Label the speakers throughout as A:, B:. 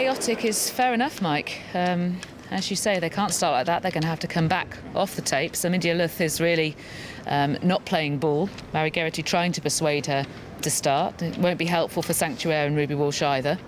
A: chaotic is fair enough, Mike. As you say, they can't start like that. They're going to have to come back off the tape. So India Luth is really not playing ball. Mary Geraghty trying to persuade her to start. It won't be helpful for Sanctuaire and Ruby Walsh either.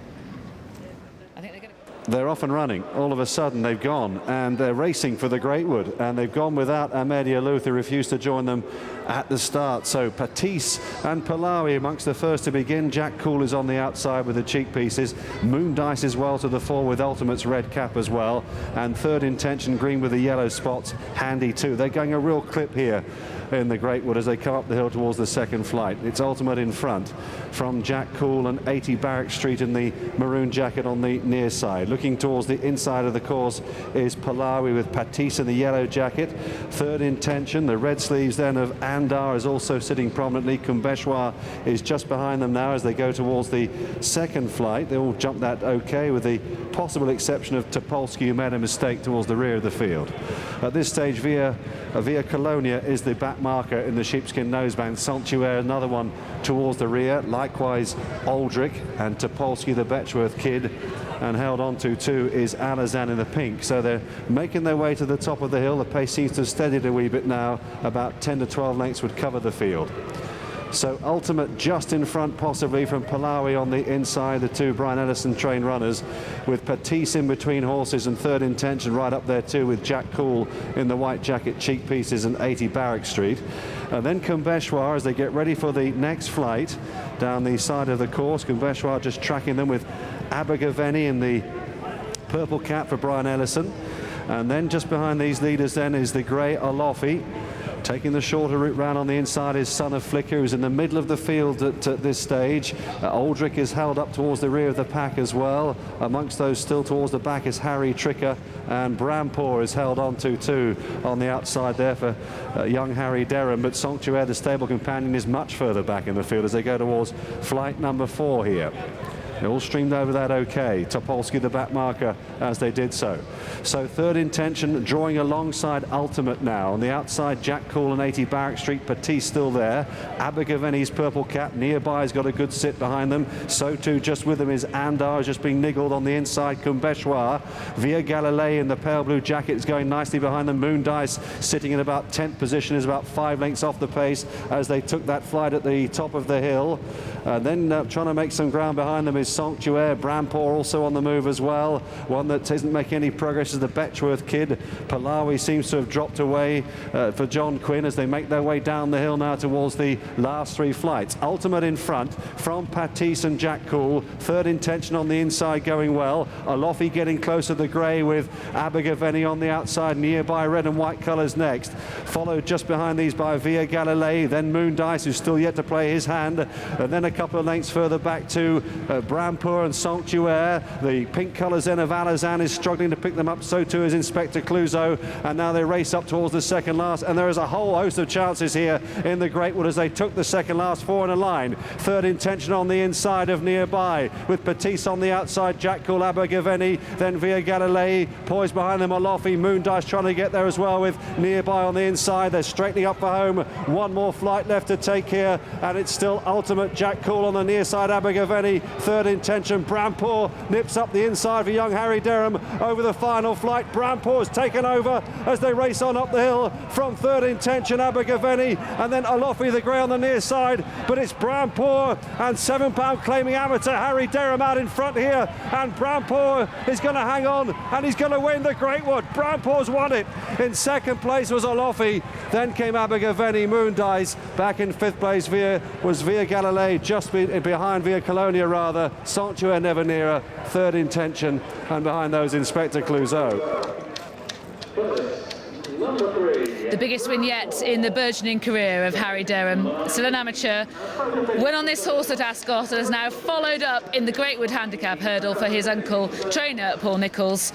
B: They're off and running. All of a sudden they've gone and they're racing for the Greatwood, and they've gone without Ahmedia Luth, who refused to join them at the start. So Patisse and Pahlawi amongst the first to begin. Jack Cool is on the outside with the cheek pieces. Moon Dice is well to the fore with Ultimate's red cap as well, and Third Intention green with the yellow spots handy too. They're going a real clip here in the Greatwood as they come up the hill towards the second flight. It's Ultimate in front from Jack Cool and 80 Barrack Street in the maroon jacket on the near side. Looking towards the inside of the course is Pahlawi with Patisse in the yellow jacket. Third Intention, the red sleeves then of Andar is also sitting prominently. Kumbeshwar is just behind them now as they go towards the second flight. They all jump that okay, with the possible exception of Topolsky, who made a mistake towards the rear of the field. At this stage, Via Colonia is the back marker in the sheepskin noseband. Sanctuaire, another one towards the rear. Likewise, Aldrich and Topolsky, the Betchworth kid. And held on to too is Alazan in the pink. So they're making their way to the top of the hill. The pace seems to have steadied a wee bit now. About 10 to 12 lengths would cover the field. So Ultimate just in front possibly from Pahlawi on the inside, the two Brian Ellison trained runners, with Patisse in between horses, and Third Intention right up there too with Jack Cool in the white jacket, cheek pieces, and 80 Barrack Street. And then Kumbeshwar as they get ready for the next flight down the side of the course. Kumbeshwar just tracking them with Abergavenny in the purple cap for Brian Ellison. And then just behind these leaders then is the grey Alofi. Taking the shorter route round on the inside is Son of Flicker, who's in the middle of the field at this stage. Aldrich is held up towards the rear of the pack as well. Amongst those still towards the back is Harry Tricker, and Brampour is held on to too on the outside there for young Harry Derham. But Sanctuaire, the stable companion, is much further back in the field as they go towards flight number 4 here. They all streamed over that okay. Topolsky the back marker as they did so. So Third Intention drawing alongside Ultimate now. On the outside, Jack Cool and 80 Barrack Street. Patisse still there. Abergavenny's purple cap nearby has got a good sit behind them. So too just with them is Andar, just being niggled on the inside. Kumbeshwar. Via Galilei in the pale blue jacket is going nicely behind them. Moon Dice sitting in about 10th position, is about 5 lengths off the pace as they took that flight at the top of the hill. Then trying to make some ground behind them is Sanctuaire. Brampour also on the move as well. One that isn't making any progress is the Betchworth kid. Pahlawi seems to have dropped away for John Quinn as they make their way down the hill now towards the last 3 flights. Ultimate in front from Patisse and Jack Cool. Third Intention on the inside going well. Alofi getting closer to the grey with Abergavenny on the outside. Nearby red and white colours next. Followed just behind these by Via Galilei. Then Moon Dice, who's still yet to play his hand. And then a couple of lengths further back to Brampour and Sanctuaire. The pink colours then of Alazan is struggling to pick them up, so too is Inspector Clouseau, and now they race up towards the second last, and there is a whole host of chances here in the Greatwood as they took the second last 4 in a line. Third Intention on the inside of Nearby with Patisse on the outside, Jack Cool, Abergavenny, then Via Galilei, poised behind them Alofi. Moon Dice trying to get there as well with Nearby on the inside. They're straightening up for home. One more flight left to take here, and it's still Ultimate, Jack Cool on the near side, Abergavenny, Third Intention. Brampour nips up the inside for young Harry Derham over the final flight. Brampour's taken over as they race on up the hill from Third Intention, Abergavenny, and then Alofi the grey on the near side. But it's Brampour and £7 claiming amateur Harry Derham out in front here, and Brampour is going to hang on and he's going to win the Greatwood. Brampour's won it. In second place was Alofi, then came Abergavenny. Moon Dice back in 5th place was Via Galilei, just behind Via Colonia rather. Sanctuaire never nearer. Third Intention, and behind those Inspector Clouseau.
A: The biggest win yet in the burgeoning career of Harry Derham. Still an amateur. Went on this horse at Ascot and has now followed up in the Greatwood Handicap Hurdle for his uncle, trainer Paul Nicholls,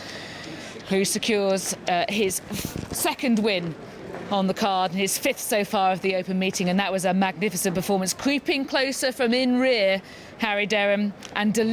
A: who secures his 2nd win on the card and his 5th so far of the open meeting, and that was a magnificent performance. Creeping closer from in rear, Harry Derham, and